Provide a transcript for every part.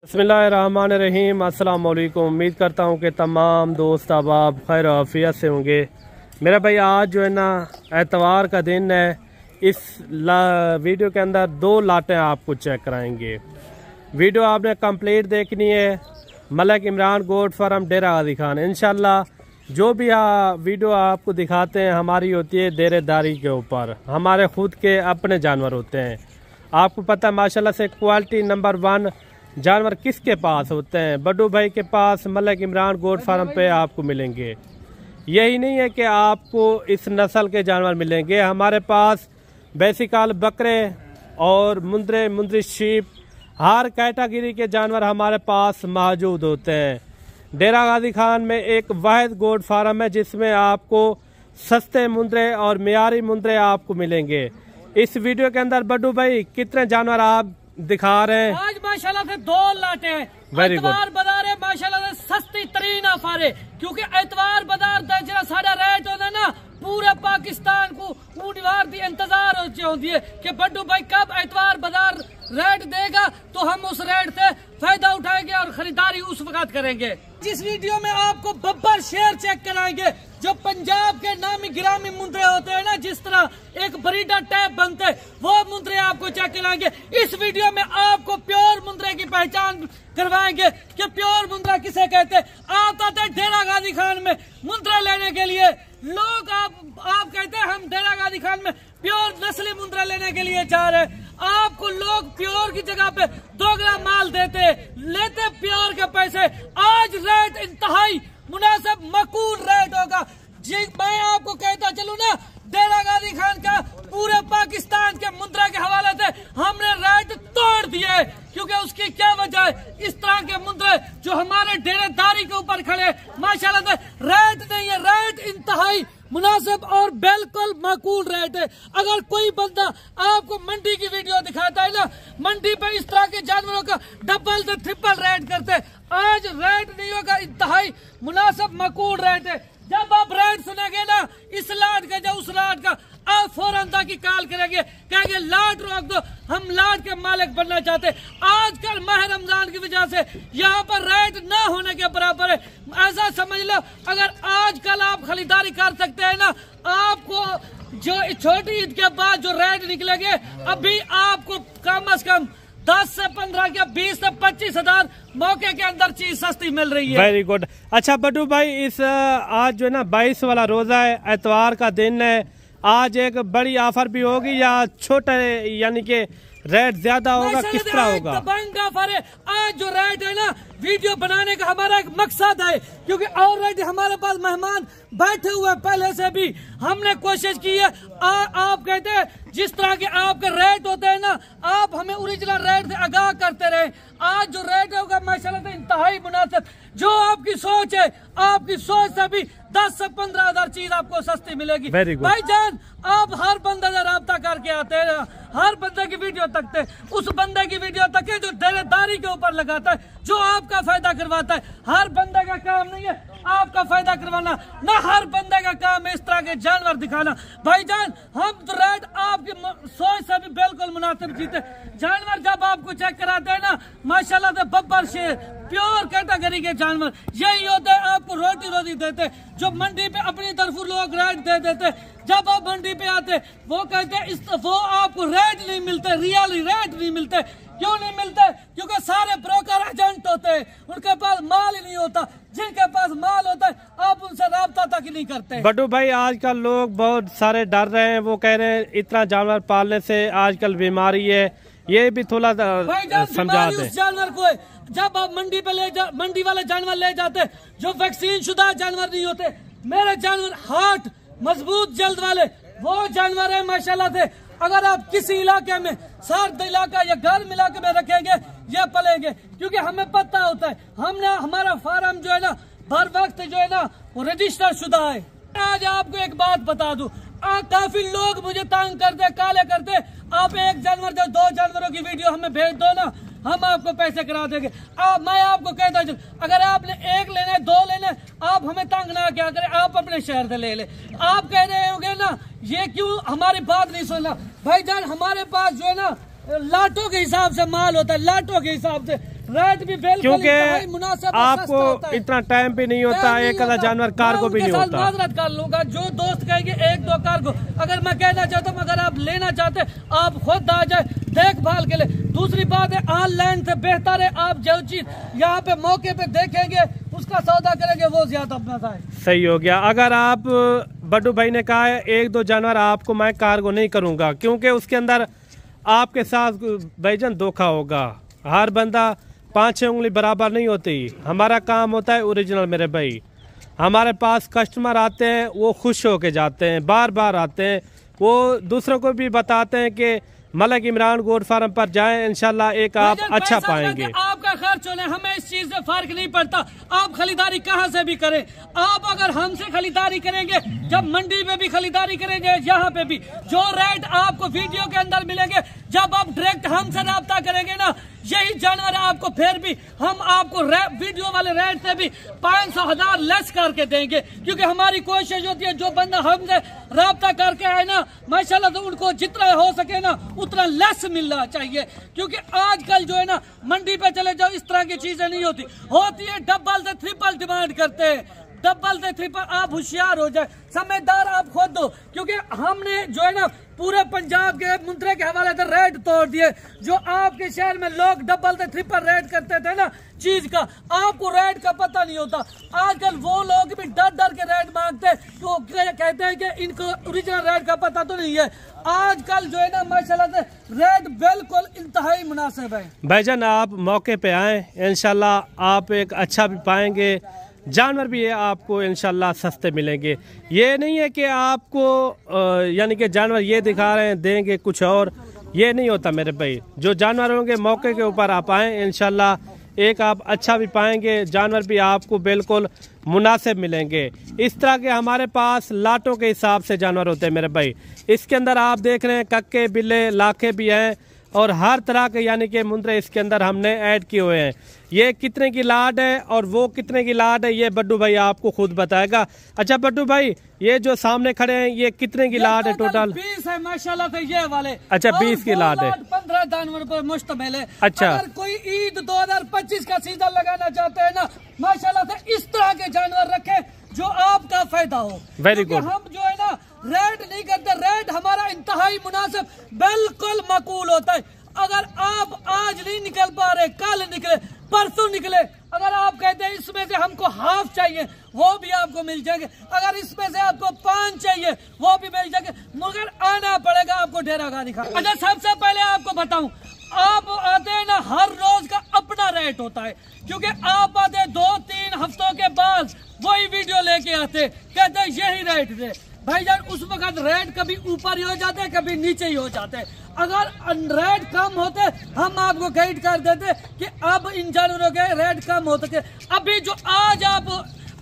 बिस्मिल्लाहिर्रहमानिर्रहीम। अस्सलाम वालेकुम। उम्मीद करता हूँ कि तमाम दोस्त अहबाब खैर आफियत से होंगे। मेरा भाई आज जो है ना एतवार का दिन है। इस वीडियो के अंदर दो लाटें आपको चेक कराएंगे। वीडियो आपने कंप्लीट देखनी है। मलिक इमरान गोट फार्म डेरा गाजी खान। इंशाल्लाह जो भी वीडियो आपको दिखाते हैं हमारी होती है डेरेदारी के ऊपर। हमारे खुद के अपने जानवर होते हैं। आपको पता है माशाल्लाह से क्वालिटी नंबर 1 जानवर किसके पास होते हैं? बड्डू भाई के पास मलिक इमरान गोट फार्म पे आपको मिलेंगे। यही नहीं है कि आपको इस नस्ल के जानवर मिलेंगे, हमारे पास बेसिकल बकरे और मुंदरी शीप हर कैटेगरी के जानवर हमारे पास मौजूद होते हैं। डेरा गाजी खान में एक वाहिद गोट फार्म है जिसमें आपको सस्ते मुंदरे और मियारी मुंदरे आपको मिलेंगे। इस वीडियो के अंदर बड्डू भाई कितने जानवर आप दिखा रहे हैं? आज माशाल्लाह से 2 लाटे हैं। एतवार बाजार है माशाल्लाह से सस्ती तरीन ऑफर है, क्योंकि एतवार बाजार जरा साढ़ा रेट होता है ना पूरे पाकिस्तान को ऊँटवार दी इंतजार होती है कि बड्डू भाई कब एतवार बाजार रेट देगा तो हम उस रेट से फायदा उठाएंगे और खरीदारी उस वक्त करेंगे। जिस वीडियो में आपको बब्बर शेर चेक कराएंगे जो पंजाब के नामी गिरामी मुंदरे होते हैं ना, जिस तरह एक ब्रीडर टैप बनते हैं वो मुंदरे आपको चेक कराएंगे। इस वीडियो में आपको प्योर मुंदरे की पहचान करवाएंगे कि प्योर मुंदरा किसे कहते हैं। आप आते हैं डेरा गाजी खान में मुंदरा लेने के लिए, लोग आप कहते हैं हम डेरा गाजी खान में प्योर नस्ली मुंदरा लेने के लिए जा रहे हैं। आपको लोग प्योर की जगह पे दोगला माल देते लेते प्योर के पैसे। आज रेट इंतहाई मुनासिब मकूल रेट होगा। जी मैं आपको कहता चलूं ना, डेरा गाजी खान का पूरे पाकिस्तान के मुंदरा के हवाले से हमने रेट तोड़ दिए, क्योंकि उसकी क्या वजह है? इस तरह के मुंदरे जो हमारे डेरेदारी के ऊपर खड़े माशाल्लाह से रेट नहीं है, रेट इंतहाई मुनासिब और बिल्कुल माकूल रेट है। अगर कोई बंदा आपको मंडी की वीडियो दिखाता है ना, मंडी पे इस तरह के जानवरों का डबल से ट्रिपल रेट करते हैं। आज रेट नहीं होगा, इंतहाई मुनासिब माकूल रेट है। जब आप रेट सुनेंगे ना इस लाट का या उस लाट का, आप फौरन की कॉल करेंगे, कहेंगे लाट रोक दो, हम लाट के मालिक बनना चाहते। आजकल माह रमजान की वजह से यहाँ पर रेट ना होने के बराबर है। ऐसा समझ लो अगर आजकल आप खरीदारी कर सकते हैं ना, आपको जो छोटी ईद के बाद जो रेट निकलेंगे अभी आपको कम से कम 10 से 15 या 20 से 25 हजार मौके के अंदर चीज सस्ती मिल रही है। Very good. अच्छा बड्डू भाई, इस आज जो है ना 22 वाला रोजा है, एतवार का दिन है, आज एक बड़ी ऑफर भी होगी या छोटा यानी कि रेट ज्यादा होगा, किस तरह होगा? ऑफर है। आज जो रेट है ना वीडियो बनाने का हमारा एक मकसद है, क्योंकि ऑलरेडी हमारे पास मेहमान बैठे हुए पहले से भी हमने कोशिश की है। आप कहते हैं जिस तरह के आपके रेट होते हैं ना, आप हमें ओरिजिनल रेट से आगाह करते रहे। आज जो रेट होगा माशाल्लाह से इंतहाई मुनासिब। जो आपकी सोच है, आपकी सोच से भी 10 से 15 हजार चीज आपको सस्ती मिलेगी। भाईजान आप हर बंदे से रब्ता करके आते हैं, हर बंदे की वीडियो तकते, उस बंदे की वीडियो तक जो डेरेदारी के ऊपर लगाता है, जो आपका फायदा करवाता है। हर बंदे का काम नहीं है आपका फायदा करवाना, ना हर बंदे का काम है इस तरह के जानवर दिखाना। भाईजान हम तो रेट आपकी सोच से भी बिल्कुल मुनासिब जीते। जानवर जब आपको चेक कराते हैं ना माशाल्लाह से बब्बर शेर प्योर कैटेगरी के जानवर यही होते हैं, आपको रोटी रोटी देते। जो मंडी पे अपनी तरफ लोग रेट दे देते, जब आप मंडी पे आते वो कहते वो आपको रेट नहीं मिलते, रियल रेट नहीं मिलते। क्यों नहीं मिलते? क्योंकि सारे ब्रोकर एजेंट होते हैं, उनके पास माल ही नहीं होता। जिनके पास माल होता है आप उनसे राब्ता तक ही नहीं करते। बड्डू भाई आजकल लोग बहुत सारे डर रहे हैं, वो कह रहे हैं इतना जानवर पालने से आजकल बीमारी है, ये भी थोड़ा समझा दें। उस जानवर को जब आप मंडी पे मंडी वाले जानवर ले जाते जो वैक्सीन शुदा जानवर नहीं होते, मेरे जानवर हार्ट मजबूत जल्द वाले वो जानवर है माशाल्लाह से। अगर आप किसी इलाके में सर्द इलाका या गर्म इलाके में रखेंगे या पलेंगे, क्योंकि हमें पता होता है हमने हमारा फार्म जो है ना हर वक्त जो है ना वो रजिस्टर शुदा है। आज आपको एक बात बता दूं, काफी लोग मुझे तंग करते काले करते, आप एक जानवर जो 2 जानवरों की वीडियो हमें भेज दो ना, हम आपको पैसे करा देंगे। मैं आपको कहता हूँ अगर आपने 1 लेना है 2 लेना है, आप हमें तंग ना क्या करें, आप अपने शहर से ले ले। आप कह रहे होंगे ना ये क्यों हमारी बात नहीं सुनना? भाईजान हमारे पास जो है ना लाटों के हिसाब से माल होता है, लाटों के हिसाब से रेट भी बिल्कुल क्योंकि मुनासिब आपको इतना टाइम भी नहीं होता, एक आधा जानवर कार्गो भी नहीं होता। माजरत कर लूंगा, जो दोस्त कहेंगे 1-2 कार्गो, अगर मैं कहना चाहता हूँ अगर आप लेना चाहते आप खुद आ जाए देखभाल के लिए। दूसरी बात है ऑनलाइन से बेहतर है आप जो चीज यहाँ पे मौके पे देखेंगे उसका सौदा करेंगे वो ज्यादा मजा है। सही हो गया। अगर आप बड्डू भाई ने कहा है 1-2 जानवर आपको मैं कार्गो नहीं करूंगा, क्योंकि उसके अंदर आपके साथ भाईजान धोखा होगा। हर बंदा 5-6 उंगली बराबर नहीं होती। हमारा काम होता है ओरिजिनल मेरे भाई। हमारे पास कस्टमर आते हैं वो खुश होके जाते हैं, बार बार आते हैं, वो दूसरों को भी बताते हैं कि मलिक इमरान गोट फार्म पर जाएं, इंशाल्लाह एक आप अच्छा पाएंगे। आपका खर्च होने हमें इस चीज से फर्क नहीं पड़ता, आप खरीदारी कहाँ से भी करें। आप अगर हमसे खरीदारी करेंगे, जब मंडी में भी खरीदारी करेंगे, यहाँ पे भी जो रेट आपको वीडियो के अंदर मिलेंगे, जब आप डायरेक्ट हमसे रब्ता करेंगे ना, यही जानवर आपको फिर भी हम आपको वीडियो वाले रेट से भी 500,000 लेस करके देंगे, क्योंकि हमारी कोशिश होती है जो बंदा हमसे रब्ता करके आए ना माशाल्लाह तो उनको जितना हो सके ना उतना लेस मिलना चाहिए। क्योंकि आजकल जो है ना मंडी पे चले जाओ इस तरह की चीजें नहीं होती है डबल से ट्रिपल डिमांड करते हैं, डबल से ट्रिपल। आप होशियार हो जाए, समझदार आप खुद दो, क्योंकि हमने जो है ना पूरे पंजाब के मुंद्रे के हवाले से रेट तोड़ दिए। जो आपके शहर में लोग डबल से ट्रिपल रेट करते थे ना चीज का, आपको रेट का पता नहीं होता। आजकल वो लोग भी डर डर के रेट मांगते हैं, तो कहते हैं कि इनको ओरिजिनल रेट का पता तो नहीं है। आजकल जो है ना माशाल्लाह से रेट बिल्कुल इंतहाई मुनासिब है। भाईजान आप मौके पे आए, इंशाल्लाह आप एक अच्छा भी पाएंगे, जानवर भी है आपको इंशाल्लाह सस्ते मिलेंगे। ये नहीं है कि आपको यानी कि जानवर ये दिखा रहे हैं देंगे कुछ और, ये नहीं होता मेरे भाई। जो जानवर होंगे मौके के ऊपर आप आए, इंशाल्लाह एक आप अच्छा भी पाएंगे, जानवर भी आपको बिल्कुल मुनासिब मिलेंगे। इस तरह के हमारे पास लाटों के हिसाब से जानवर होते हैं मेरे भाई। इसके अंदर आप देख रहे हैं कक्के बिल्ले लाखे भी हैं और हर तरह के यानी कि मुंद्रे इसके अंदर हमने ऐड किए हुए हैं। ये कितने की लाट है और वो कितने की लाट है ये बड्डू भाई आपको खुद बताएगा। अच्छा बड्डू भाई ये जो सामने खड़े हैं ये कितने की लाट है टोटल? 20 है माशाल्लाह से ये वाले। अच्छा 20 की लाट है, 15 जानवर पर मुश्तमिल है। अच्छा अगर कोई ईद 2025 का सीजन लगाना चाहते हैं ना माशाल्लाह से इस तरह के जानवर रखे जो आपका फायदा हो। Very good. हम जो है ना रेट नहीं करते, रेट हमारा इंतहाई मुनासिब बिल्कुल माकूल होता है। अगर आप आज नहीं निकल पा रहे, कल निकले, परसों निकले, अगर आप कहते हैं इसमें से हमको हाफ चाहिए वो भी आपको मिल जाएंगे, अगर इसमें से आपको 5 चाहिए वो भी मिल जाएंगे, मगर आना पड़ेगा आपको डेरा गाड़ी का। अच्छा सबसे पहले आपको बताऊं, आप आते हैं ना हर रोज का अपना रेट होता है, क्योंकि आप आते 2-3 हफ्तों के बाद वही वीडियो लेके आते, कहते हैं यही रेट दे भाईजान। उस वक्त रेट कभी ऊपर ही हो जाते हैं कभी नीचे ही हो जाते हैं। अगर रेट कम होते हम आपको गाइड कर देते कि अब इन जानवरों के रेट कम हो सके। अभी जो आज आप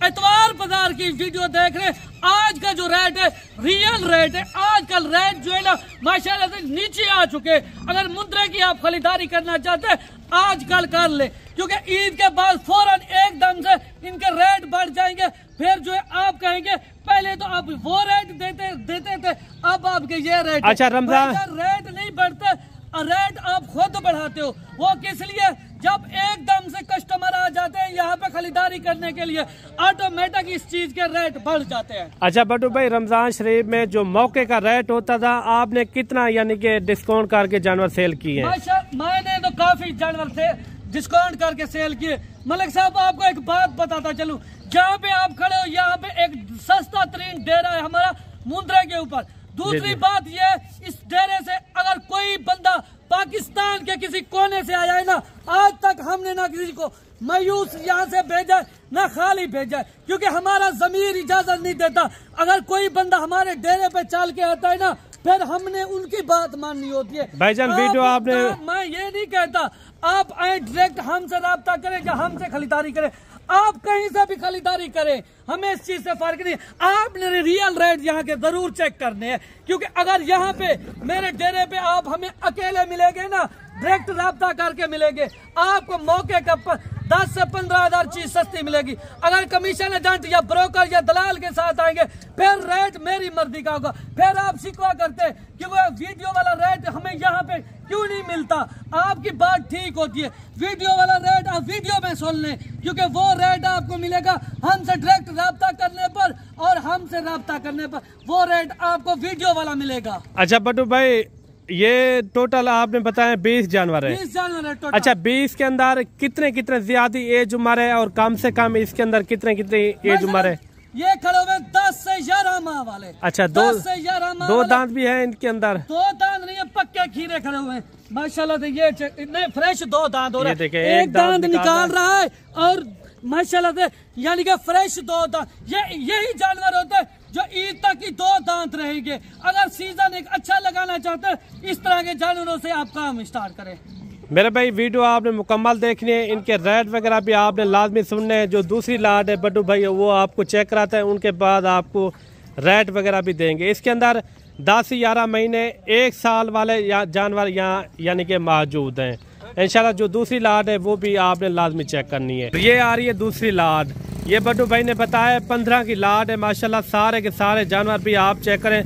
एतवार बाजार की वीडियो देख रहे हैं, आज का जो रेट है रियल रेट है। आजकल रेट जो है ना माशाल्लाह से नीचे आ चुके हैं। अगर मुद्रे की आप खरीदारी करना चाहते हैं आजकल कर ले, क्योंकि ईद के बाद फौरन एकदम से इनके रेट बढ़ जाएंगे। फिर जो है आप कहेंगे पहले तो आप वो रेट देते थे, अब आपके ये रेट। अच्छा रमजान रेट नहीं बढ़ते, रेट आप खुद बढ़ाते हो। वो किस लिए? जब एकदम से कस्टमर आ जाते हैं यहाँ पे खरीदारी करने के लिए, ऑटोमेटिक इस चीज के रेट बढ़ जाते हैं। अच्छा बट्टू भाई रमजान शरीफ में जो मौके का रेट होता था आपने कितना यानी कि डिस्काउंट करके जानवर सेल किए? मैंने तो काफी जानवर से डिस्काउंट करके सेल किए। मलिक साहब आपको एक बात बताता चलूं, जहाँ पे आप खड़े हो यहाँ पे एक सस्ता तरीन डेरा है हमारा मुंद्रे के ऊपर। दूसरी बात ये, इस डेरे से अगर कोई बंदा पाकिस्तान के किसी कोने से आया है ना, आज तक हमने ना किसी को मायूस यहाँ से भेजा ना खाली भेजा, क्योंकि हमारा जमीर इजाजत नहीं देता। अगर कोई बंदा हमारे डेरे पे चल के आता है ना फिर हमने उनकी बात माननी होती है। भाईजान वीडियो आपने, मैं ये नहीं कहता आप आए डायरेक्ट हमसे रब्ता करें या हमसे खरीदारी करें, आप कहीं से भी खरीदारी करें, हमें इस चीज से फर्क नहीं। आपने रियल रेट यहाँ के जरूर चेक करने हैं, क्योंकि अगर यहाँ पे मेरे डेरे पे आप हमें अकेले मिलेंगे ना, डायरेक्ट रब्ता करके मिलेंगे, आपको मौके का 10 से 15,000 चीज सस्ती मिलेगी। अगर कमीशन एजेंट या ब्रोकर या दलाल के साथ आएंगे फिर रेट मेरी मर्जी का होगा। फिर आप शिकवा करते कि वो वीडियो वाला रेट हमें यहाँ पे क्यों नहीं मिलता। आपकी बात ठीक होती है, वीडियो वाला रेट आप वीडियो में सुन लें, क्योंकि वो रेट आपको मिलेगा हमसे डायरेक्ट राब्ता करने पर और हमसे राब्ता करने पर वो रेट आपको वीडियो वाला मिलेगा। अच्छा बट्टू भाई, ये टोटल आपने बताया 20 जानवर है। 20 जानवर है टोटल। अच्छा, 20 के अंदर कितने कितने ज्यादा एज उम्र है और कम से कम इसके अंदर कितने कितने एज उम्र है? ये खड़े हुए 10 से 11 माह वाले। अच्छा, 10 से 11 माह। 2 दांत भी है इनके अंदर? 2 दांत नहीं है, पक्के खीरे खड़े हुए हैं माशाल्लाह से। ये इतने फ्रेश 2 दांत हो रहे हैं, एक दांत निकाल रहा है और माशाल्लाह से यानी कि फ्रेश 2 दांत। यही जानवर होते हैं जो ईद तक की 2 दांत रहेंगे। अगर सीजन एक अच्छा लगाना चाहते हैं इस तरह के जानवरों से आप काम स्टार्ट करें। मेरे भाई वीडियो आपने मुकम्मल देखनी है, इनके रेट वगैरह भी आपने लाजमी सुनने हैं। जो दूसरी लाट है बट्टू भाई वो आपको चेक कराते हैं, उनके बाद आपको रेट वगैरह भी देंगे। इसके अंदर 10 से 11 महीने 1 साल वाले जानवर यहाँ यानी कि मौजूद हैं। इंशाल्लाह जो दूसरी लाट है वो भी आपने लाजमी चेक करनी है। ये आ रही है दूसरी लाट, ये बट्टू भाई ने बताया 15 की लाट है माशाल्लाह। सारे के सारे जानवर भी आप चेक करें,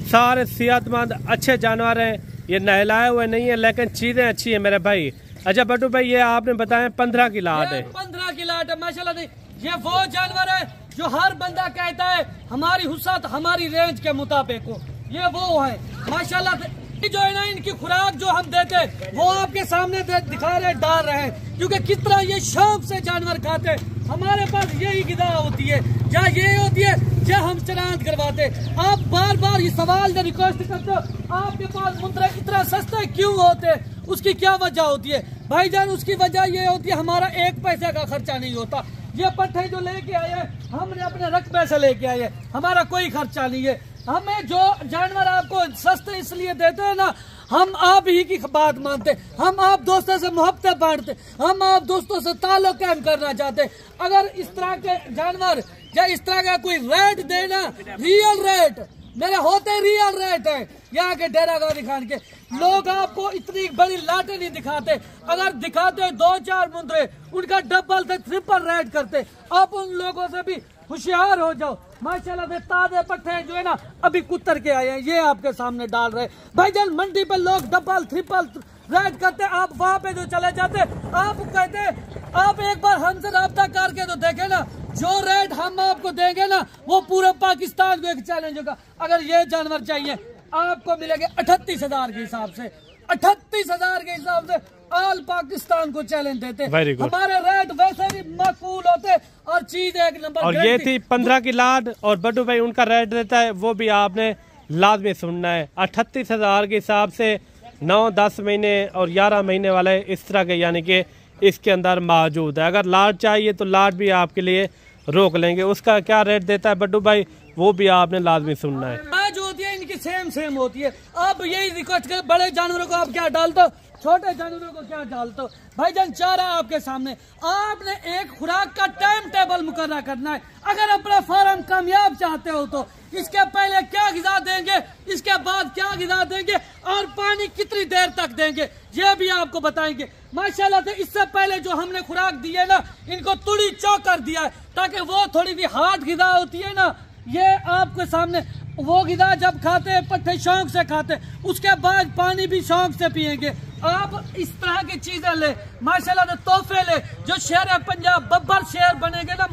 सारे सेहतमंद अच्छे जानवर हैं। ये नहलाए हुए नहीं है लेकिन चीजें अच्छी है मेरे भाई। अच्छा बट्टू भाई, ये आपने बताया 15 की लाट है। 15 की लाट है माशाल्लाह। ये वो जानवर है जो हर बंदा कहता है हमारी हुस्सत हमारी रेंज के मुताबिक हो। ये वो है माशाल्लाह। जो है ना इनकी खुराक जो हम देते हैं वो आपके सामने दिखा रहे डाल रहे हैं, क्योंकि किस तरह ये शौक से जानवर खाते हैं। हमारे पास यही गिदा होती है, जहाँ ये होती है जहाँ हम चरांत करवाते। आप बार बार ये सवाल रिक्वेस्ट करते हो आपके पास मुंद्रे इतना सस्ते क्यों होते, उसकी क्या वजह होती है भाईजान? उसकी वजह ये होती है हमारा 1 पैसे का खर्चा नहीं होता। ये पट्टे जो लेके आए हैं हमने अपने रकबे से लेके आए हैं, हमारा कोई खर्चा नहीं है। हमें जो जानवर आपको सस्ते इसलिए देते हैं ना, हम आप ही की बात मानते, हम आप दोस्तों से मोहब्बत बांटते, हम आप दोस्तों से ताल्लुक कायम करना चाहते। अगर इस तरह के जानवर या इस तरह का कोई रेट देना, रियल रेट मेरे होते रियल रेट है यहाँ के डेरा गांधी खान के लोग आपको इतनी बड़ी लाटें नहीं दिखाते। अगर दिखाते 2-4 मुंद्रे उनका डबल से ट्रिपल रेट करते। आप उन लोगों से भी होशियार हो जाओ। माशाल्लाह से ताजे पट्टे जो है ना अभी कुतर के आए हैं, ये आपके सामने डाल रहे भाईजान। मंडी पे लोग डबल ट्रिपल रेट करते, आप वहाँ पे जो चले जाते आप कहते आप एक बार हमसे राब्ता करके तो देखे ना, जो रेट हम आपको देंगे ना वो पूरे पाकिस्तान को एक चैलेंज होगा। अगर ये जानवर चाहिए आपको मिलेंगे 38,000 के हिसाब से, 38,000 के हिसाब से ऑल पाकिस्तान को चैलेंज देते। हमारे रेट वैसे भी माकूल होते और चीज एक नंबर। और ये थी 15 की लाट और बट्टू भाई उनका रेट देता है वो भी आपने लाजमी सुनना है। 38,000 के हिसाब से 9, 10 महीने और 11 महीने वाले इस तरह के यानी कि इसके अंदर मौजूद है। अगर लाट चाहिए तो लाट भी आपके लिए रोक लेंगे। उसका क्या रेट देता है बट्टू भाई वो भी आपने लाजमी सुनना है। जो होती है इनकी सेम होती है। आप यही रिक्वेस्ट करें, बड़े जानवरों को आप क्या डालते हो, छोटे जानवरों को क्या डालते हो भाईजान? चारा आपके सामने, आपने एक खुराक का टाइम टेबल मुकर्रर करना है। अगर अपना फार्म कामयाब चाहते हो तो इसके पहले क्या गिज़ा देंगे, इसके बाद क्या गिज़ा देंगे और पानी कितनी देर तक देंगे ये भी आपको बताएंगे माशाल्लाह से। इससे पहले जो हमने खुराक दी है ना, इनको तुड़ी चौकर दिया है ताकि वो थोड़ी सी हार्ड गिज़ा होती है ना, ये आपके सामने वो गिदा जब खाते हैं पट्टे शौक से खाते, उसके बाद पानी भी शौक से पिएंगे। आप इस तरह की चीजें ले माशाल्लाह से, तोहफे ले। जो शेर पंजाब बब्बर शेर बनेंगे ना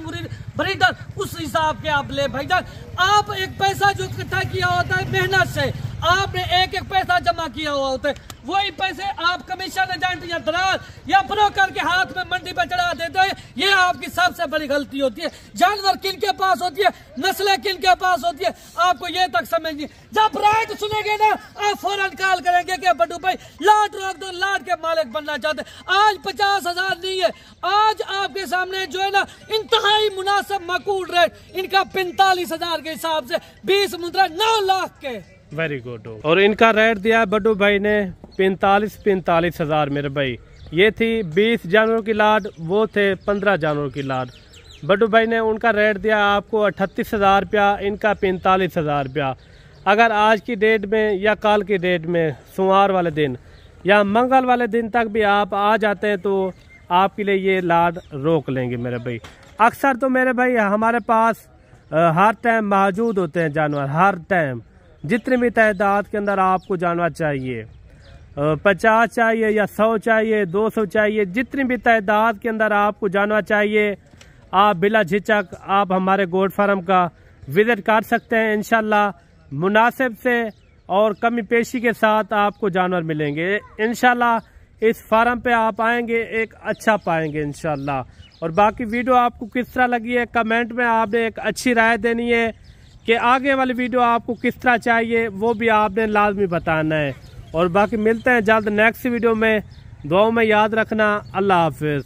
ब्रीडर, उस हिसाब के आप ले भाईजान। आप एक पैसा जो इकट्ठा किया होता है मेहनत से, आपने एक पैसा जमा किया हुआ होता है, वही पैसे आप कमीशन एजेंट या दलाल या ब्रोकर के हाथ में मंडी पर चढ़ा देते हैं। ये आपकी सबसे बड़ी गलती होती है। जानवर किन के पास होती है, नस्लें किन के पास होती है, आपको ये तक समझिए। जब राइट सुनेंगे ना आप फौरन कॉल करेंगे कि बट्टू भाई लाट रोक दो, लाट के मालिक बनना चाहते। आज 50,000 नहीं है, आज आपके सामने जो है ना इंतहाई मुनासिब माकूल रेट इनका 45,000 के हिसाब से 20 मुद्रा 9 लाख के। Very good. और इनका रेट दिया बट्टू भाई ने 45,000 मेरे भाई। ये थी 20 जानवरों की लाट, वो थे 15 जानवरों की लाट। बट्टू भाई ने उनका रेट दिया आपको 38,000 रुपया, इनका 45,000 रुपया। अगर आज की डेट में या कल की डेट में सोमवार वाले दिन या मंगल वाले दिन तक भी आप आ जाते हैं तो आपके लिए ये लाड रोक लेंगे मेरे भाई। अक्सर तो मेरे भाई हमारे पास हर टाइम मौजूद होते हैं जानवर, हर टाइम जितनी भी तादाद के अंदर आपको जानवर चाहिए, 50 चाहिए या 100 चाहिए, 200 चाहिए, जितनी भी तादाद के अंदर आपको जानवर चाहिए, आप बिला झिझक आप हमारे गोट फार्म का विजिट कर सकते हैं। इंशाल्लाह मुनासिब से और कमी पेशी के साथ आपको जानवर मिलेंगे। इंशाल्लाह इस फार्म पे आप आएंगे एक अच्छा पाएंगे इंशाल्लाह। और बाकी वीडियो आपको किस तरह लगी है कमेंट में आपने एक अच्छी राय देनी है कि आगे वाली वीडियो आपको किस तरह चाहिए, वो भी आपने लाजमी बताना है। और बाकी मिलते हैं जल्द नेक्स्ट वीडियो में। दुआओं में याद रखना। अल्लाह हाफिज।